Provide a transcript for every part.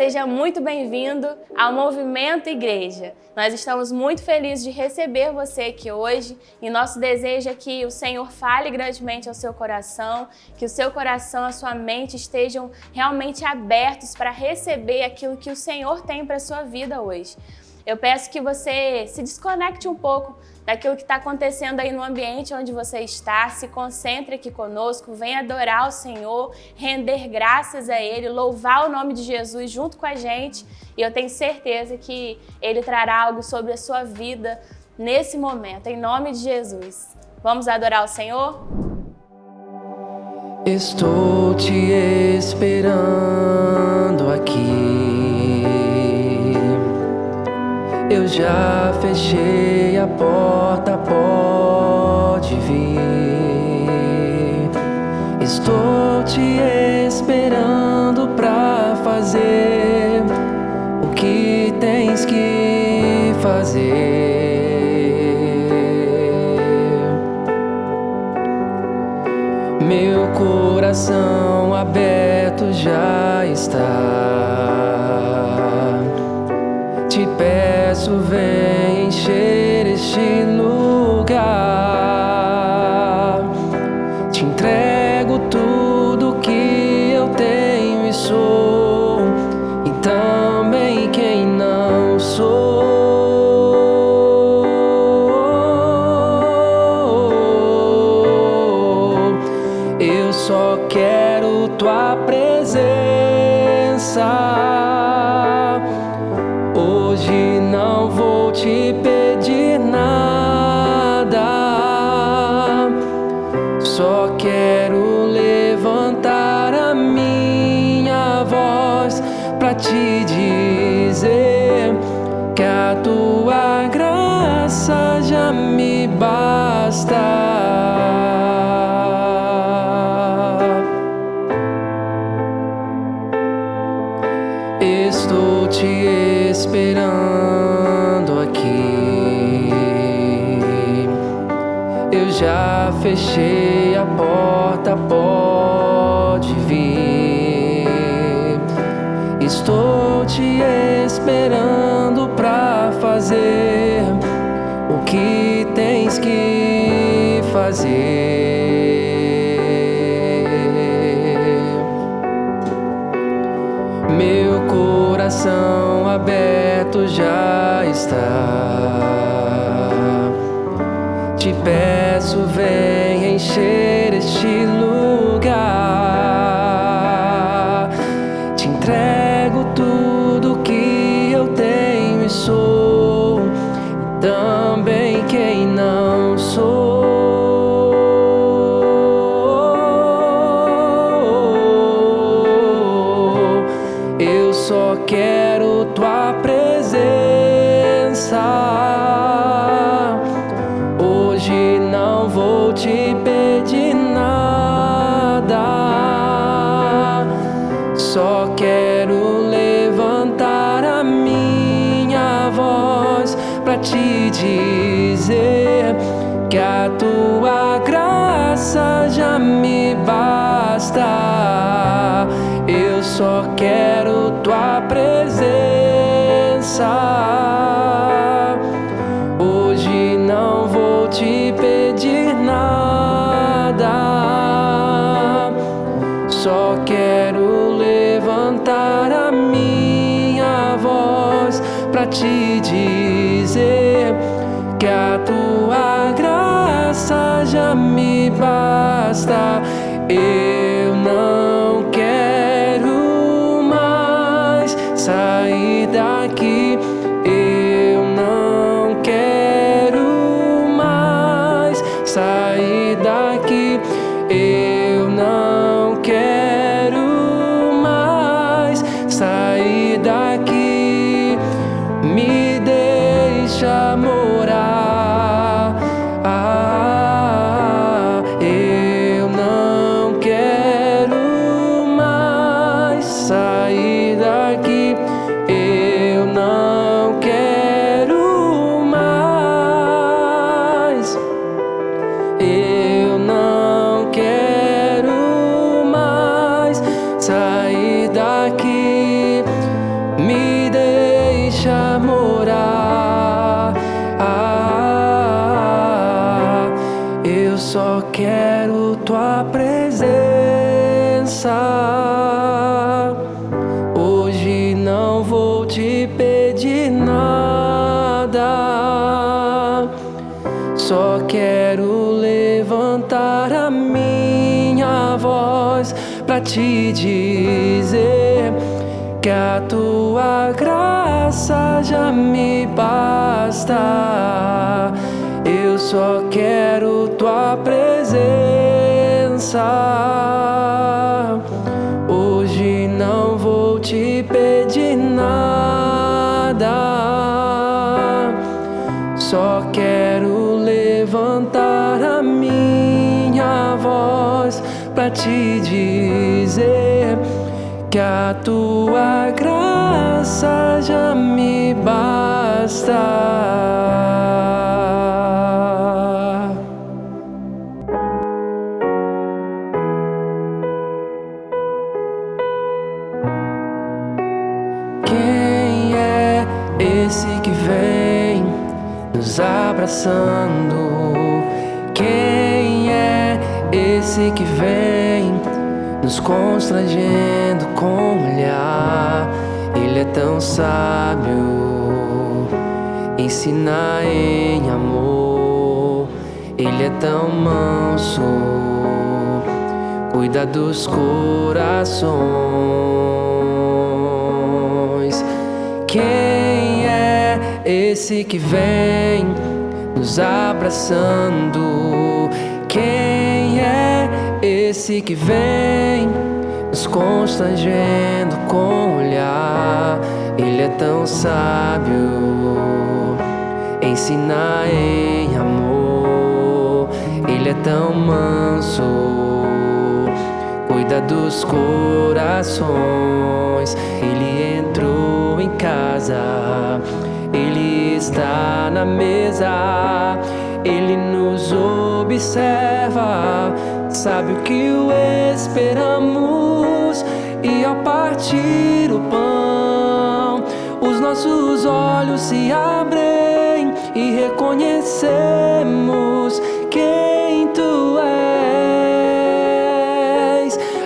seja muito bem-vindo ao Movimento Igreja. Nós estamos muito felizes de receber você aqui hoje e nosso desejo é que o Senhor fale grandemente ao seu coração, que o seu coração, a sua mente estejam realmente abertos para receber aquilo que o Senhor tem para a sua vida hoje. Eu peço que você se desconecte um pouco daquilo que está acontecendo aí no ambiente onde você está, se concentre aqui conosco, venha adorar o Senhor, render graças a Ele, louvar o nome de Jesus junto com a gente e eu tenho certeza que Ele trará algo sobre a sua vida nesse momento, em nome de Jesus. Vamos adorar o Senhor? Estou te esperando aqui. Eu já fechei a porta, pode vir. Estou te esperando pra fazer o que tens que fazer. Meu coração aberto já está. Te peço, vem encher este lugar. Te entrego tudo que eu tenho e sou, e também quem não sou. Eu só quero tua presença. Hoje não vou te pedir nada, só quero levantar a minha voz pra te dizer que a tua graça já me basta. Estou te esperando aqui. Eu já fechei a porta, pode vir. Estou te esperando pra fazer o que tens que fazer. Meu coração aberto já está. Te peço, vem encher este lugar. Te entrego tudo que eu tenho e sou, e também quem não sou. Eu só quero tua presença. Hoje não vou te pedir nada, só quero levantar a minha voz pra te dizer que a tua graça já me basta. Eu só quero tua presença. Hoje não vou te pedir nada, só quero levantar a minha voz pra te dizer que a tua graça já me basta. Eu não quero mais sair daqui. Eu não quero mais sair daqui. Eu não quero mais sair daqui. Me deixa morar. Eu não quero mais sair daqui. Eu não quero mais. Eu não quero mais sair daqui. pra te dizer que a tua graça já me basta. Eu só quero tua presença. Hoje não vou te pedir nada, só quero levantar a minha voz pra te dizer que a tua graça já me basta. Quem é esse que vem nos abraçando? Quem é esse que vem nos constrangendo com o olhar? Ele é tão sábio, ensina em amor. Ele é tão manso, cuida dos corações. Quem é esse que vem nos abraçando? Quem é esse que vem nos constrangendo com o olhar? Ele é tão sábio, ensina em amor. Ele é tão manso, cuida dos corações. Ele entrou em casa, ele está na mesa, ele nos observa, sabe o que o esperamos. E ao partir o pão, os nossos olhos se abrem e reconhecemos quem tu és.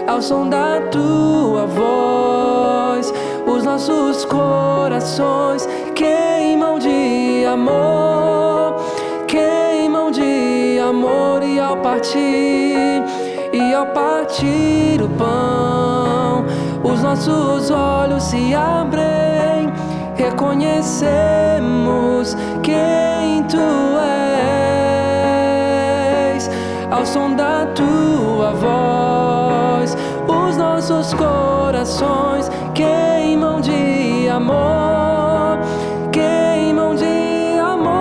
Ao som da tua voz, os nossos corações queimam de amor, queimam de amor. E ao partir o pão, os nossos olhos se abrem, reconhecemos quem tu és. Ao som da tua voz, os nossos corações queimam de amor, queimam de amor.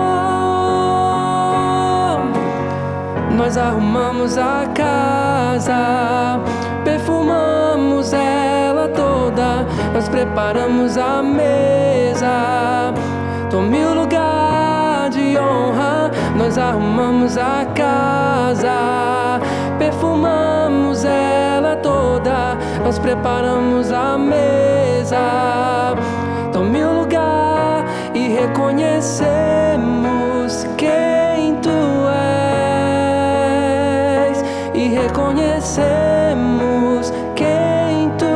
Nós arrumamos a casa, perfumamos ela toda, nós preparamos a mesa. Tome o lugar de honra. Nós arrumamos a casa, perfumamos ela toda, nós preparamos a mesa. Tome o lugar e reconhecemos quem tu és, e reconhecemos quem tu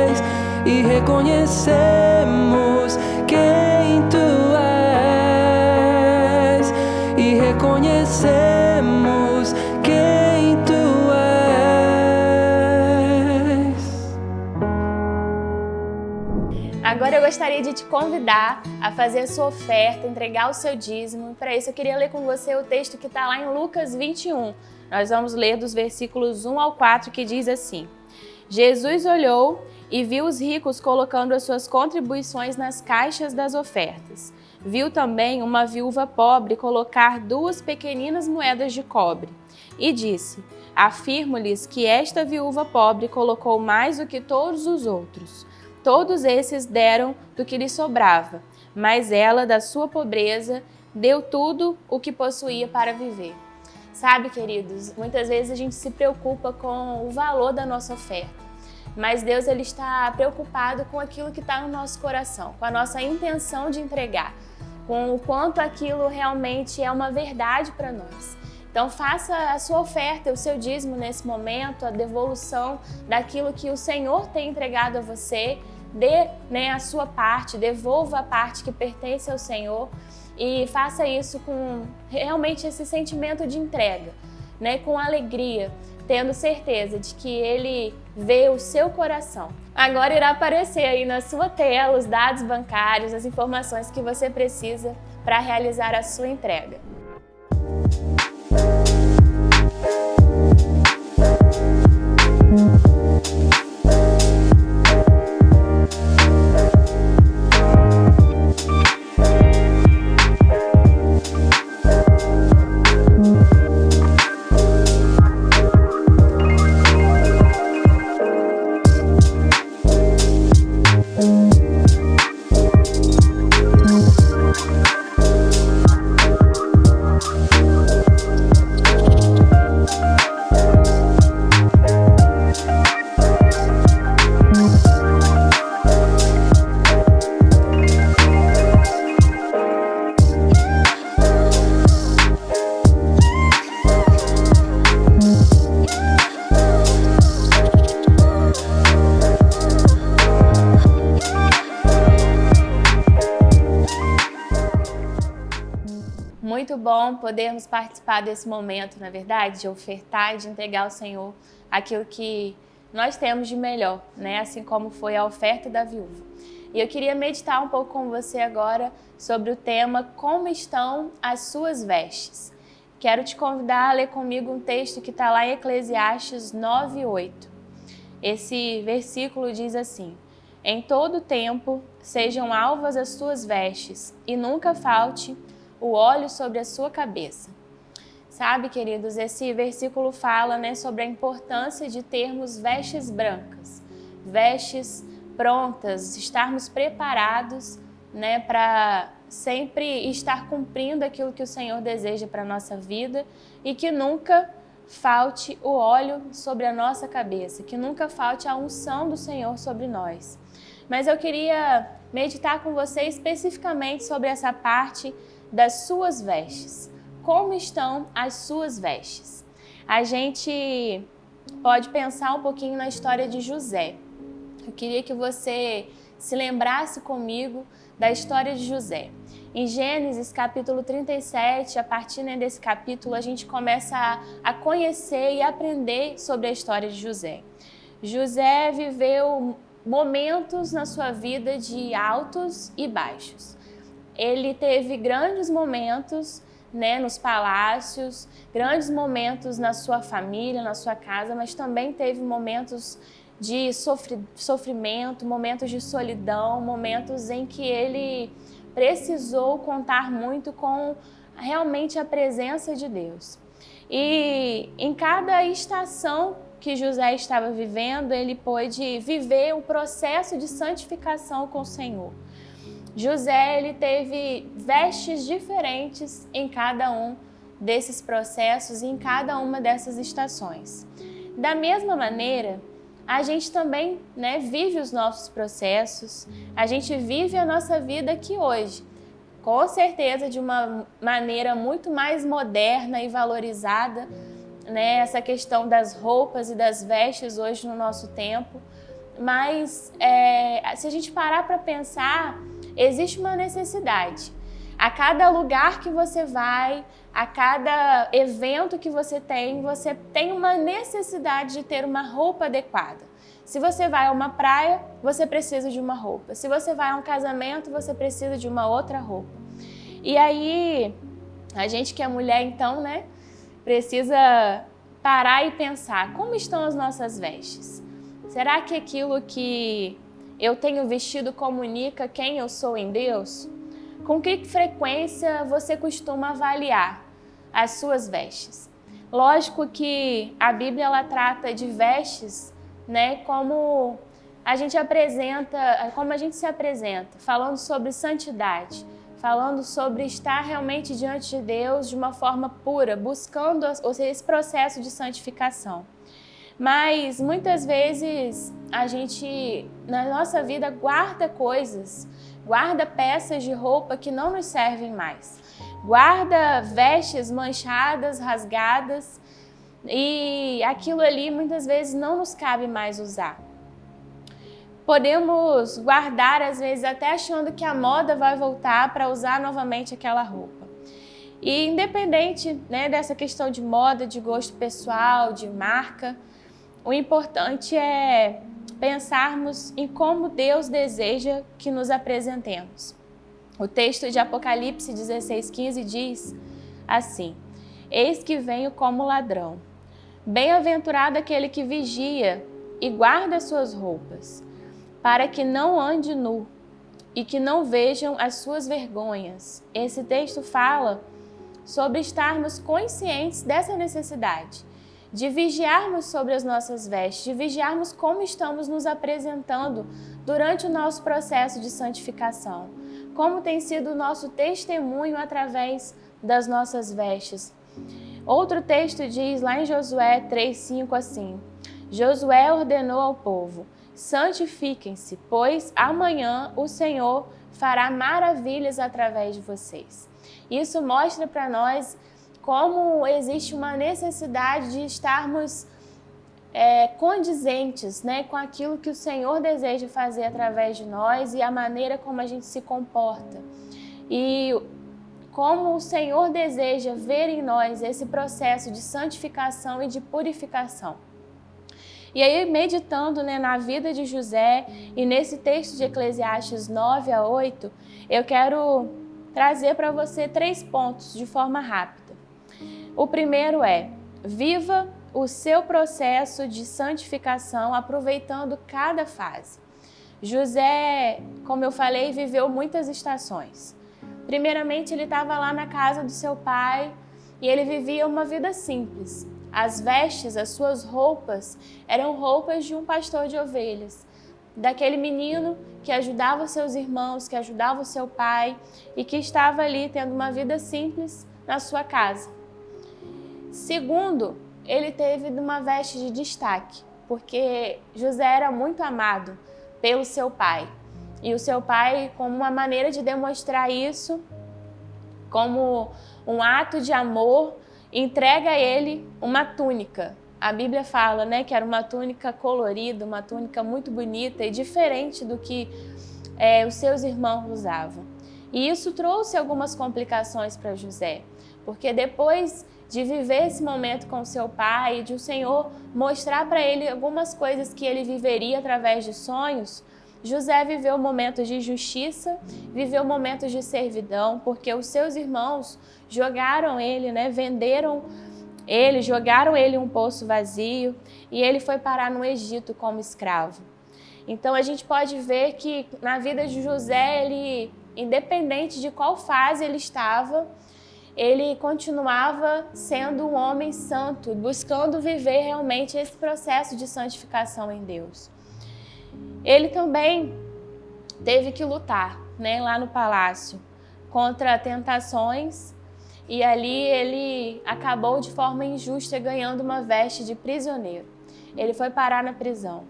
és, e reconhecemos quem tu és, e reconhecemos quem tu és. Agora eu gostaria de te convidar a fazer a sua oferta, entregar o seu dízimo. Para isso eu queria ler com você o texto que está lá em Lucas 21. Nós vamos ler dos versículos 1 ao 4, que diz assim: Jesus olhou e viu os ricos colocando as suas contribuições nas caixas das ofertas. Viu também uma viúva pobre colocar 2 pequeninas moedas de cobre. E disse: afirmo-lhes que esta viúva pobre colocou mais do que todos os outros. Todos esses deram do que lhe sobrava, mas ela, da sua pobreza, deu tudo o que possuía para viver. Sabe, queridos, muitas vezes a gente se preocupa com o valor da nossa oferta, mas Deus ele está preocupado com aquilo que está no nosso coração, com a nossa intenção de entregar, com o quanto aquilo realmente é uma verdade para nós. Então faça a sua oferta, o seu dízimo nesse momento, a devolução daquilo que o Senhor tem entregado a você. Dê, a sua parte, devolva a parte que pertence ao Senhor e faça isso com realmente esse sentimento de entrega, com alegria, tendo certeza de que Ele vê o seu coração. Agora irá aparecer aí na sua tela os dados bancários, as informações que você precisa para realizar a sua entrega. Muito bom podermos participar desse momento, na verdade, de ofertar e de entregar ao Senhor aquilo que nós temos de melhor, né? Assim como foi a oferta da viúva. E eu queria meditar um pouco com você agora sobre o tema Como estão as suas vestes? Quero te convidar a ler comigo um texto que está lá em Eclesiastes 9:8. Esse versículo diz assim: Em todo tempo sejam alvas as suas vestes e nunca falte o óleo sobre a sua cabeça. Sabe, queridos, esse versículo fala, né, sobre a importância de termos vestes brancas, vestes prontas, estarmos preparados, né, para sempre estar cumprindo aquilo que o Senhor deseja para a nossa vida e que nunca falte o óleo sobre a nossa cabeça, que nunca falte a unção do Senhor sobre nós. Mas eu queria meditar com você especificamente sobre essa parte das suas vestes. Como estão as suas vestes? A gente pode pensar um pouquinho na história de José. Eu queria que você se lembrasse comigo da história de José. Em Gênesis capítulo 37, a partir desse capítulo, a gente começa a conhecer e aprender sobre a história de José. José viveu momentos na sua vida de altos e baixos. Ele teve grandes momentos, né, nos palácios, grandes momentos na sua família, na sua casa, mas também teve momentos de sofrimento, momentos de solidão, momentos em que ele precisou contar muito com realmente a presença de Deus. E em cada estação que José estava vivendo, ele pôde viver o processo de santificação com o Senhor. José, ele teve vestes diferentes em cada um desses processos e em cada uma dessas estações. Da mesma maneira, a gente também, né, vive os nossos processos, a gente vive a nossa vida aqui hoje, com certeza de uma maneira muito mais moderna e valorizada, né, essa questão das roupas e das vestes hoje no nosso tempo. Mas se a gente parar para pensar, existe uma necessidade. A cada lugar que você vai, a cada evento que você tem uma necessidade de ter uma roupa adequada. Se você vai a uma praia, você precisa de uma roupa. Se você vai a um casamento, você precisa de uma outra roupa. E aí, a gente que é mulher, então, né, precisa parar e pensar, como estão as nossas vestes? Será que aquilo que eu tenho vestido comunica quem eu sou em Deus? Com que frequência você costuma avaliar as suas vestes? Lógico que a Bíblia ela trata de vestes, né, como a gente se apresenta, falando sobre santidade, falando sobre estar realmente diante de Deus de uma forma pura, buscando esse processo de santificação. Mas muitas vezes a gente, na nossa vida, guarda coisas, guarda peças de roupa que não nos servem mais, guarda vestes manchadas, rasgadas, e aquilo ali muitas vezes não nos cabe mais usar. Podemos guardar, às vezes, até achando que a moda vai voltar para usar novamente aquela roupa. E independente, né, dessa questão de moda, de gosto pessoal, de marca, o importante é pensarmos em como Deus deseja que nos apresentemos. O texto de Apocalipse 16:15 diz assim: Eis que venho como ladrão. Bem-aventurado aquele que vigia e guarda suas roupas, para que não ande nu e que não vejam as suas vergonhas. Esse texto fala sobre estarmos conscientes dessa necessidade, de vigiarmos sobre as nossas vestes, de vigiarmos como estamos nos apresentando durante o nosso processo de santificação, como tem sido o nosso testemunho através das nossas vestes. Outro texto diz lá em Josué 3:5 assim: Josué ordenou ao povo: santifiquem-se, pois amanhã o Senhor fará maravilhas através de vocês. Isso mostra para nós como existe uma necessidade de estarmos condizentes, né, com aquilo que o Senhor deseja fazer através de nós e a maneira como a gente se comporta. E como o Senhor deseja ver em nós esse processo de santificação e de purificação. E aí, meditando, né, na vida de José e nesse texto de Eclesiastes 9-8, eu quero trazer para você 3 pontos de forma rápida. O primeiro é: viva o seu processo de santificação aproveitando cada fase. José, como eu falei, viveu muitas estações. Primeiramente, ele estava lá na casa do seu pai e ele vivia uma vida simples. As vestes, as suas roupas, eram roupas de um pastor de ovelhas, daquele menino que ajudava seus irmãos, que ajudava o seu pai e que estava ali tendo uma vida simples na sua casa. Segundo, ele teve uma veste de destaque, porque José era muito amado pelo seu pai. E o seu pai, como uma maneira de demonstrar isso, como um ato de amor, entrega a ele uma túnica. A Bíblia fala, né, que era uma túnica colorida, uma túnica muito bonita e diferente do que os seus irmãos usavam. E isso trouxe algumas complicações para José, porque depois de viver esse momento com seu pai, de o Senhor mostrar para ele algumas coisas que ele viveria através de sonhos, José viveu momentos de injustiça, viveu momentos de servidão, porque os seus irmãos jogaram ele, né, venderam ele, jogaram ele em um poço vazio e ele foi parar no Egito como escravo. Então a gente pode ver que na vida de José, ele, independente de qual fase ele estava, ele continuava sendo um homem santo, buscando viver realmente esse processo de santificação em Deus. Ele também teve que lutar, né, lá no palácio, contra tentações, e ali ele acabou de forma injusta ganhando uma veste de prisioneiro. Ele foi parar na prisão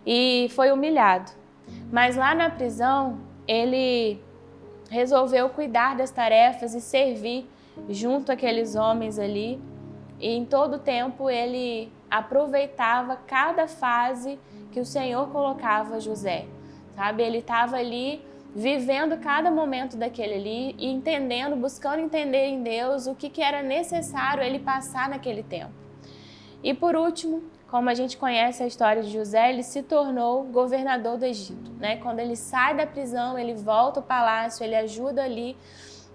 e foi humilhado. Mas lá na prisão, ele resolveu cuidar das tarefas e servir junto àqueles homens ali. E em todo tempo ele aproveitava cada fase que o Senhor colocava José, sabe? Ele estava ali vivendo cada momento daquele ali e entendendo, buscando entender em Deus o que era necessário ele passar naquele tempo. E por último, como a gente conhece a história de José, ele se tornou governador do Egito, né? Quando ele sai da prisão, ele volta ao palácio, ele ajuda ali,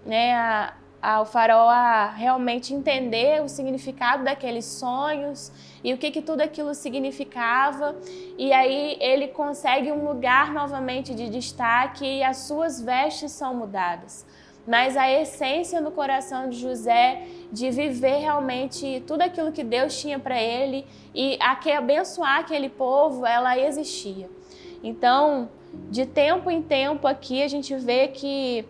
né, ao faraó a realmente entender o significado daqueles sonhos e o que tudo aquilo significava. E aí ele consegue um lugar novamente de destaque e as suas vestes são mudadas. Mas a essência no coração de José de viver realmente tudo aquilo que Deus tinha para ele e abençoar aquele povo, ela existia. Então, de tempo em tempo aqui a gente vê que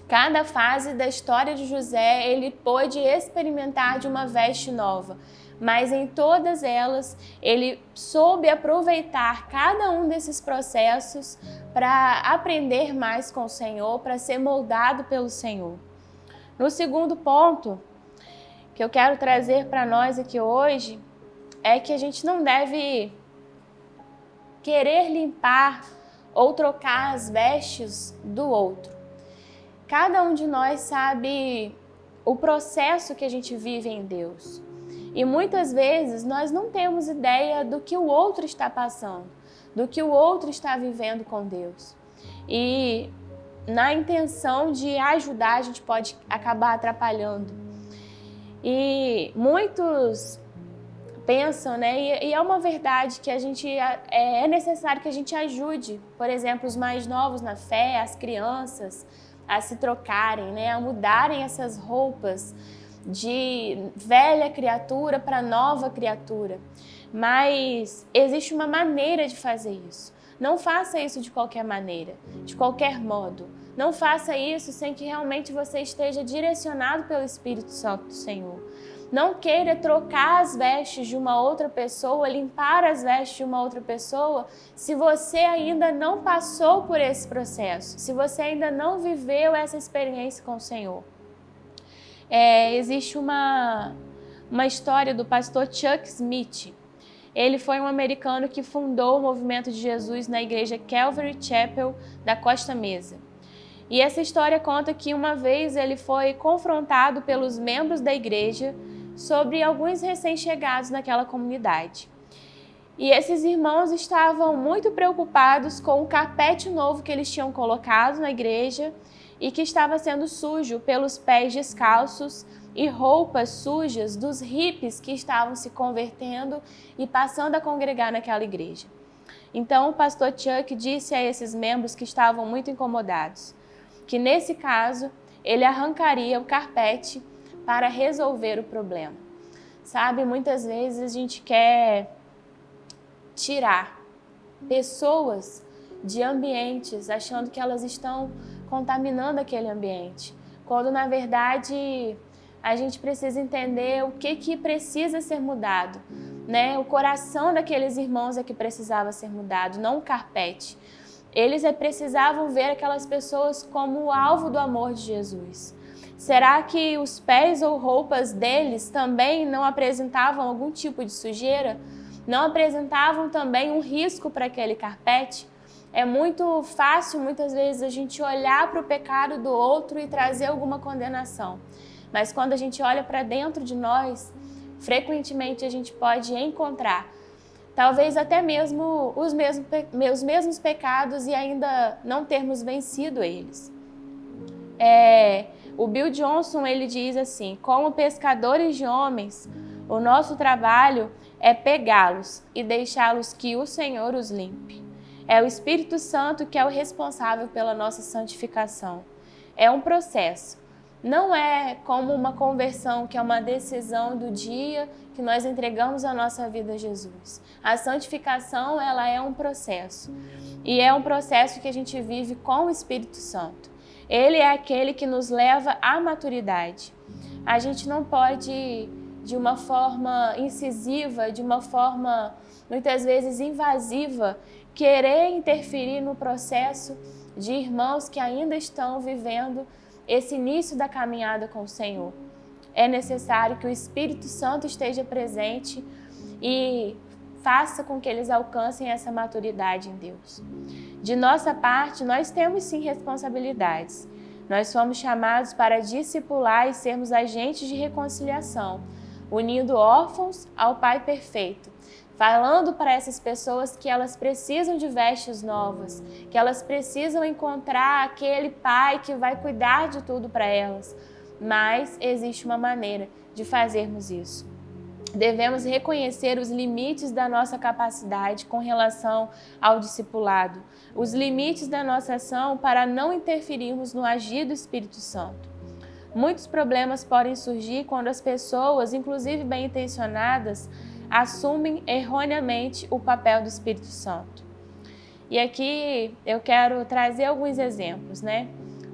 cada fase da história de José, ele pôde experimentar de uma veste nova, mas em todas elas, ele soube aproveitar cada um desses processos para aprender mais com o Senhor, para ser moldado pelo Senhor. No segundo ponto que eu quero trazer para nós aqui hoje, é que a gente não deve querer limpar ou trocar as vestes do outro. Cada um de nós sabe o processo que a gente vive em Deus. E muitas vezes nós não temos ideia do que o outro está passando, do que o outro está vivendo com Deus. E na intenção de ajudar, a gente pode acabar atrapalhando. E muitos pensam, né? E é uma verdade que é necessário que a gente ajude, por exemplo, os mais novos na fé, as crianças, a se trocarem, né? A mudarem essas roupas de velha criatura para nova criatura. Mas existe uma maneira de fazer isso. Não faça isso de qualquer maneira, de qualquer modo. Não faça isso sem que realmente você esteja direcionado pelo Espírito Santo do Senhor. Não queira trocar as vestes de uma outra pessoa, limpar as vestes de uma outra pessoa, se você ainda não passou por esse processo, se você ainda não viveu essa experiência com o Senhor. Existe uma história do pastor Chuck Smith. Ele foi um americano que fundou o movimento de Jesus na igreja Calvary Chapel da Costa Mesa. E essa história conta que uma vez ele foi confrontado pelos membros da igreja sobre alguns recém-chegados naquela comunidade. E esses irmãos estavam muito preocupados com o carpete novo que eles tinham colocado na igreja e que estava sendo sujo pelos pés descalços e roupas sujas dos hippies que estavam se convertendo e passando a congregar naquela igreja. Então o pastor Chuck disse a esses membros que estavam muito incomodados que nesse caso ele arrancaria o carpete para resolver o problema. Sabe, muitas vezes a gente quer tirar pessoas de ambientes achando que elas estão contaminando aquele ambiente, quando na verdade a gente precisa entender o que precisa ser mudado, né? O coração daqueles irmãos é que precisava ser mudado, não o carpete. Eles precisavam ver aquelas pessoas como o alvo do amor de Jesus. Será que os pés ou roupas deles também não apresentavam algum tipo de sujeira? Não apresentavam também um risco para aquele carpete? É muito fácil, muitas vezes, a gente olhar para o pecado do outro e trazer alguma condenação. Mas quando a gente olha para dentro de nós, frequentemente a gente pode encontrar talvez até mesmo os mesmos pecados e ainda não termos vencido eles. O Bill Johnson, ele diz assim: como pescadores de homens, o nosso trabalho é pegá-los e deixá-los que o Senhor os limpe. É o Espírito Santo que é o responsável pela nossa santificação. É um processo. Não é como uma conversão, que é uma decisão do dia que nós entregamos a nossa vida a Jesus. A santificação, ela é um processo. E é um processo que a gente vive com o Espírito Santo. Ele é aquele que nos leva à maturidade. A gente não pode, de uma forma incisiva, de uma forma muitas vezes invasiva, querer interferir no processo de irmãos que ainda estão vivendo esse início da caminhada com o Senhor. É necessário que o Espírito Santo esteja presente e faça com que eles alcancem essa maturidade em Deus. De nossa parte, nós temos sim responsabilidades. Nós somos chamados para discipular e sermos agentes de reconciliação, unindo órfãos ao Pai perfeito, falando para essas pessoas que elas precisam de vestes novas, que elas precisam encontrar aquele Pai que vai cuidar de tudo para elas. Mas existe uma maneira de fazermos isso. Devemos reconhecer os limites da nossa capacidade com relação ao discipulado, os limites da nossa ação para não interferirmos no agir do Espírito Santo. Muitos problemas podem surgir quando as pessoas, inclusive bem-intencionadas, assumem erroneamente o papel do Espírito Santo. E aqui eu quero trazer alguns exemplos, né?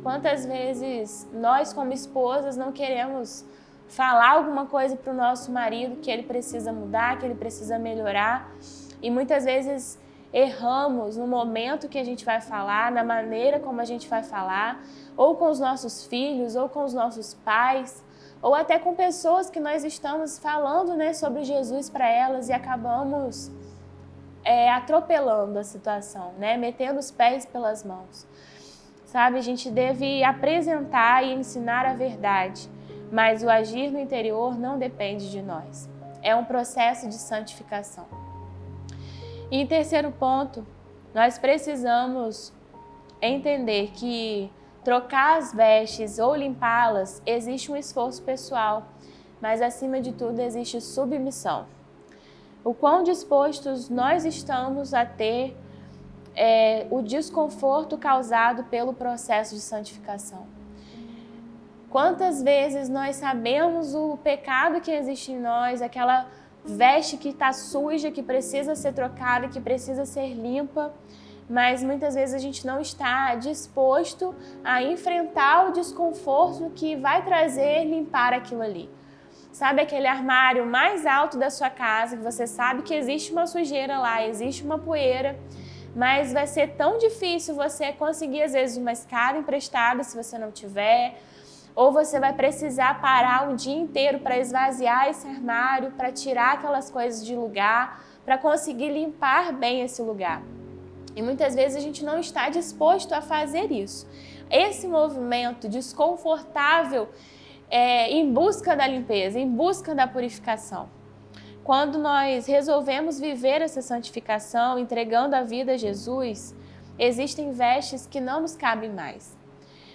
Quantas vezes nós, como esposas, não queremos falar alguma coisa para o nosso marido que ele precisa mudar, que ele precisa melhorar, e muitas vezes erramos no momento que a gente vai falar, na maneira como a gente vai falar, ou com os nossos filhos, ou com os nossos pais, ou até com pessoas que nós estamos falando, né, sobre Jesus para elas e acabamos atropelando a situação, né, metendo os pés pelas mãos. Sabe, a gente deve apresentar e ensinar a verdade, mas o agir no interior não depende de nós. É um processo de santificação. E em terceiro ponto, nós precisamos entender que trocar as vestes ou limpá-las existe um esforço pessoal, mas acima de tudo existe submissão. O quão dispostos nós estamos a ter o desconforto causado pelo processo de santificação. Quantas vezes nós sabemos o pecado que existe em nós, aquela veste que está suja, que precisa ser trocada, que precisa ser limpa, mas muitas vezes a gente não está disposto a enfrentar o desconforto que vai trazer limpar aquilo ali. Sabe aquele armário mais alto da sua casa, que você sabe que existe uma sujeira lá, existe uma poeira, mas vai ser tão difícil você conseguir às vezes uma escada emprestada se você não tiver, ou você vai precisar parar um dia inteiro para esvaziar esse armário, para tirar aquelas coisas de lugar, para conseguir limpar bem esse lugar. E muitas vezes a gente não está disposto a fazer isso. Esse movimento desconfortável em busca da limpeza, em busca da purificação. Quando nós resolvemos viver essa santificação, entregando a vida a Jesus, existem vestes que não nos cabem mais.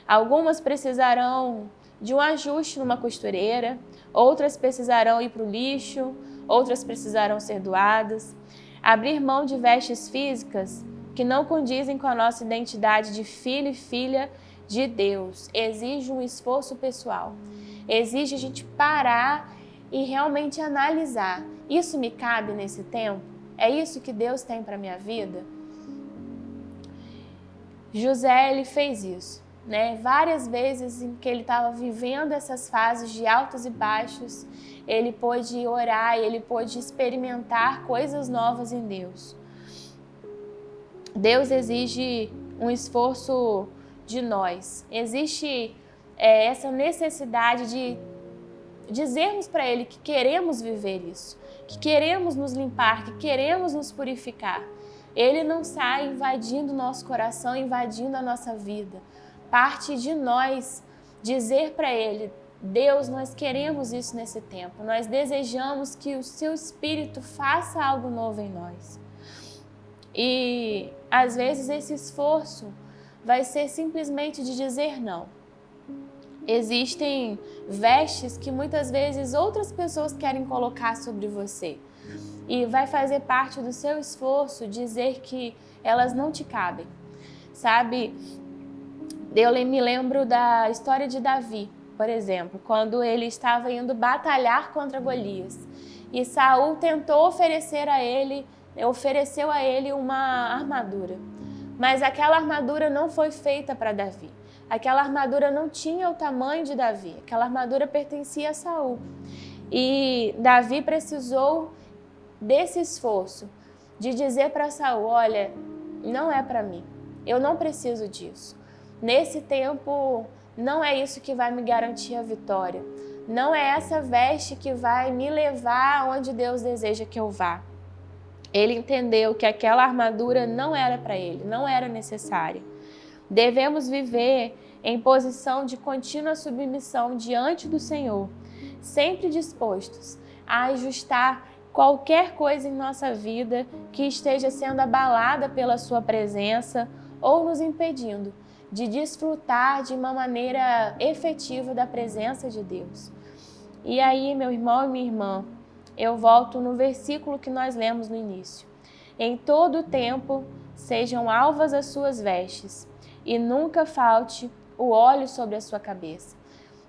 Algumas precisarão de um ajuste numa costureira, outras precisarão ir para o lixo, outras precisarão ser doadas. Abrir mão de vestes físicas que não condizem com a nossa identidade de filho e filha de Deus exige um esforço pessoal. Exige a gente parar e realmente analisar. Isso me cabe nesse tempo? É isso que Deus tem para a minha vida? José, ele fez isso. Várias vezes em que ele estava vivendo essas fases de altos e baixos, ele pôde orar, ele pôde experimentar coisas novas em Deus. Deus exige um esforço de nós. Existe essa necessidade de dizermos para Ele que queremos viver isso, que queremos nos limpar, que queremos nos purificar. Ele não sai invadindo o nosso coração, invadindo a nossa vida. Parte de nós dizer para Ele: Deus, nós queremos isso nesse tempo. Nós desejamos que o Seu Espírito faça algo novo em nós. E às vezes esse esforço vai ser simplesmente de dizer não. Existem vestes que muitas vezes outras pessoas querem colocar sobre você. E vai fazer parte do seu esforço dizer que elas não te cabem. Sabe? Eu me lembro da história de Davi, por exemplo, quando ele estava indo batalhar contra Golias. E Saul tentou ofereceu a ele uma armadura. Mas aquela armadura não foi feita para Davi. Aquela armadura não tinha o tamanho de Davi. Aquela armadura pertencia a Saul. E Davi precisou desse esforço de dizer para Saul: olha, não é para mim. Eu não preciso disso. Nesse tempo, não é isso que vai me garantir a vitória. Não é essa veste que vai me levar onde Deus deseja que eu vá. Ele entendeu que aquela armadura não era para ele, não era necessária. Devemos viver em posição de contínua submissão diante do Senhor, sempre dispostos a ajustar qualquer coisa em nossa vida que esteja sendo abalada pela sua presença ou nos impedindo de desfrutar de uma maneira efetiva da presença de Deus. E aí, meu irmão e minha irmã, eu volto no versículo que nós lemos no início. Em todo o tempo sejam alvas as suas vestes, e nunca falte o óleo sobre a sua cabeça.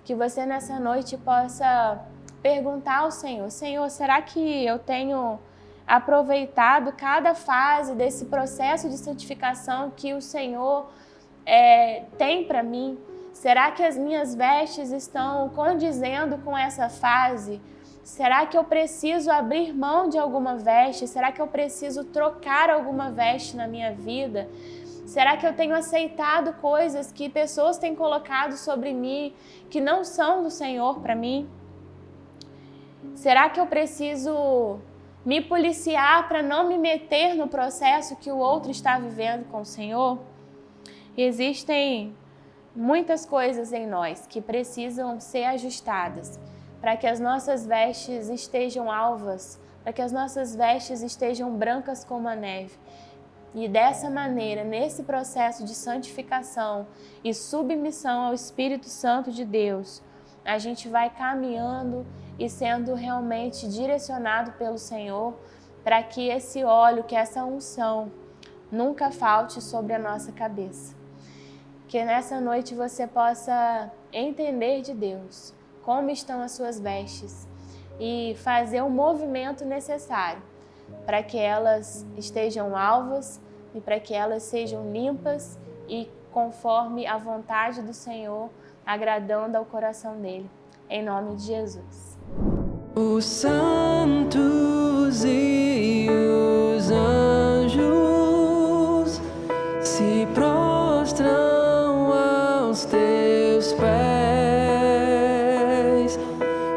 Que você nessa noite possa perguntar ao Senhor: Senhor, será que eu tenho aproveitado cada fase desse processo de santificação que o Senhor tem para mim? Será que as minhas vestes estão condizendo com essa fase? Será que eu preciso abrir mão de alguma veste? Será que eu preciso trocar alguma veste na minha vida? Será que eu tenho aceitado coisas que pessoas têm colocado sobre mim que não são do Senhor para mim? Será que eu preciso me policiar para não me meter no processo que o outro está vivendo com o Senhor? Existem muitas coisas em nós que precisam ser ajustadas para que as nossas vestes estejam alvas, para que as nossas vestes estejam brancas como a neve. E dessa maneira, nesse processo de santificação e submissão ao Espírito Santo de Deus, a gente vai caminhando e sendo realmente direcionado pelo Senhor para que esse óleo, que essa unção nunca falte sobre a nossa cabeça. Que nessa noite você possa entender de Deus como estão as suas vestes e fazer o movimento necessário para que elas estejam alvas e para que elas sejam limpas e conforme a vontade do Senhor, agradando ao coração dele. Em nome de Jesus. Os santos e os anjos se prostram aos teus pés.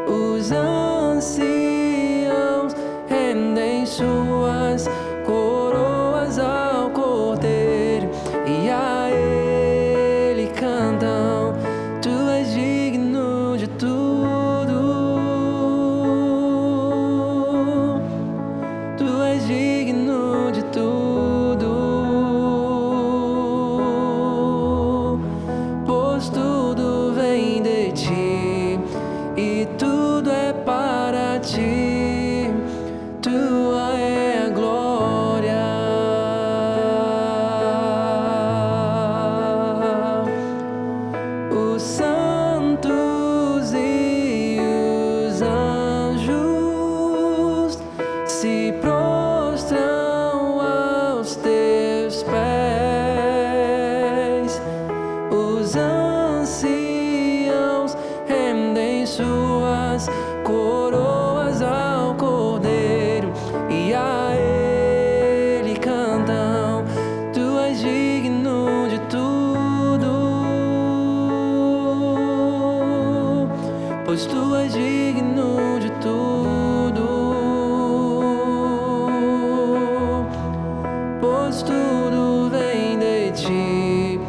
Os anciãos rendem suas coroas ao Cordeiro e a ele cantam: Tu és digno de tudo, Tu és digno de tudo, pois tudo vem de ti e tudo é para ti, tua é a glória. Os santos e os anjos se prostram aos teus pés. Os anciãos rendem suas coroas ao Cordeiro e a ele cantam: Tu és digno de tudo, pois Tu és digno de tudo, pois tudo vem de ti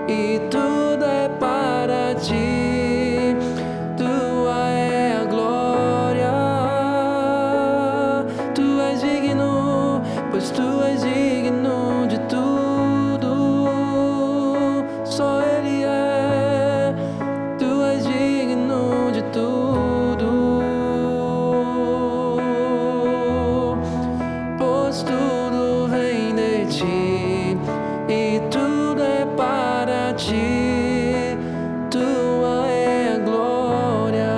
e tudo é para ti, tua é a glória. Tu és digno, pois Tu és digno de tudo, só Ele é. Tu és digno de tudo, pois tudo vem de ti e tudo é para ti, tua é a glória.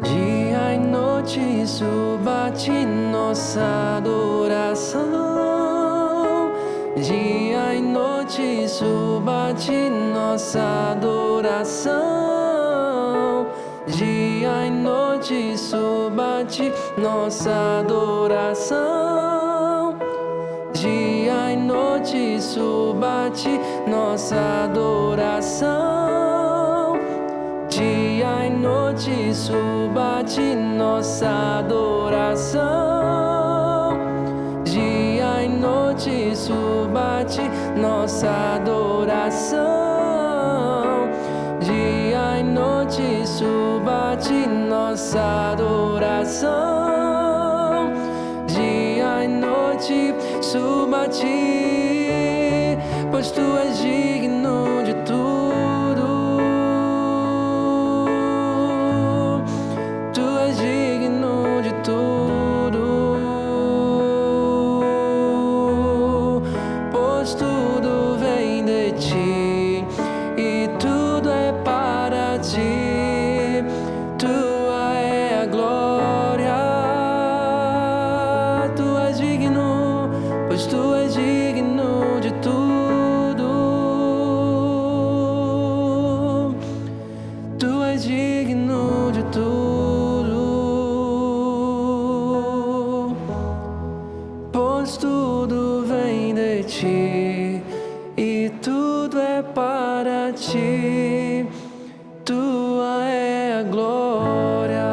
Dia e noite suba-te nossa adoração. Dia e noite suba-te nossa adoração. Dia e noite suba-te nossa adoração. Dia e noite suba-te nossa adoração. Dia e noite suba-te nossa adoração. Dia e noite suba-te nossa adoração. Dia e noite suba-te nossa adoração. Dia e noite suba-te, pois Tu és digno de tudo. Tu és digno de tudo, pois tudo vem de ti e tudo é para ti, tua é a glória. Tu és digno, pois Tu és digno de tudo. ti, e tudo é para ti, tua é a glória.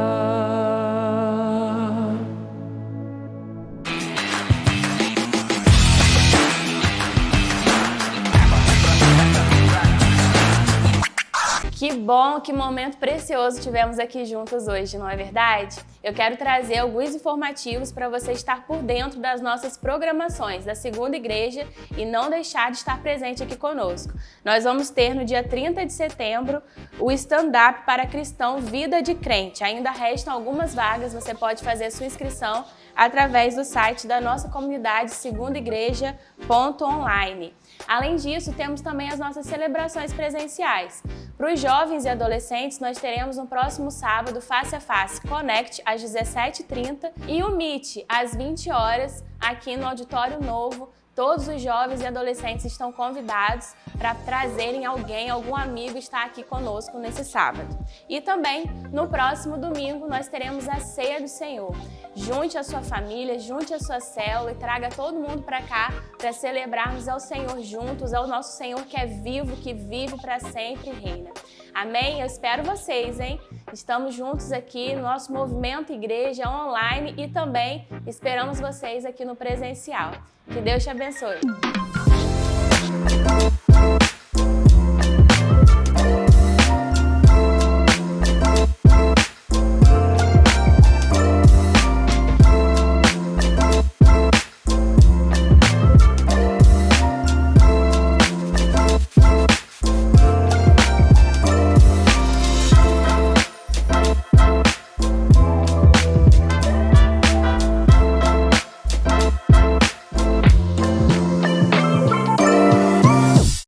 Que bom, que momento precioso tivemos aqui juntos hoje, não é verdade? Eu quero trazer alguns informativos para você estar por dentro das nossas programações da Segunda Igreja e não deixar de estar presente aqui conosco. Nós vamos ter no dia 30 de setembro o stand-up para cristão Vida de Crente. Ainda restam algumas vagas, você pode fazer sua inscrição através do site da nossa comunidade segundaigreja.online. Além disso, temos também as nossas celebrações presenciais. Para os jovens e adolescentes, nós teremos no próximo sábado Face a Face Connect às 17h30 e o Meet às 20 horas aqui no Auditório Novo. Todos os jovens e adolescentes estão convidados para trazerem alguém, algum amigo estar aqui conosco nesse sábado. E também, no próximo domingo, nós teremos a Ceia do Senhor. Junte a sua família, junte a sua célula e traga todo mundo para cá para celebrarmos ao Senhor juntos, ao nosso Senhor que é vivo, que vive para sempre e reina. Amém? Eu espero vocês, hein? Estamos juntos aqui no nosso movimento Igreja online e também esperamos vocês aqui no presencial. Que Deus te abençoe.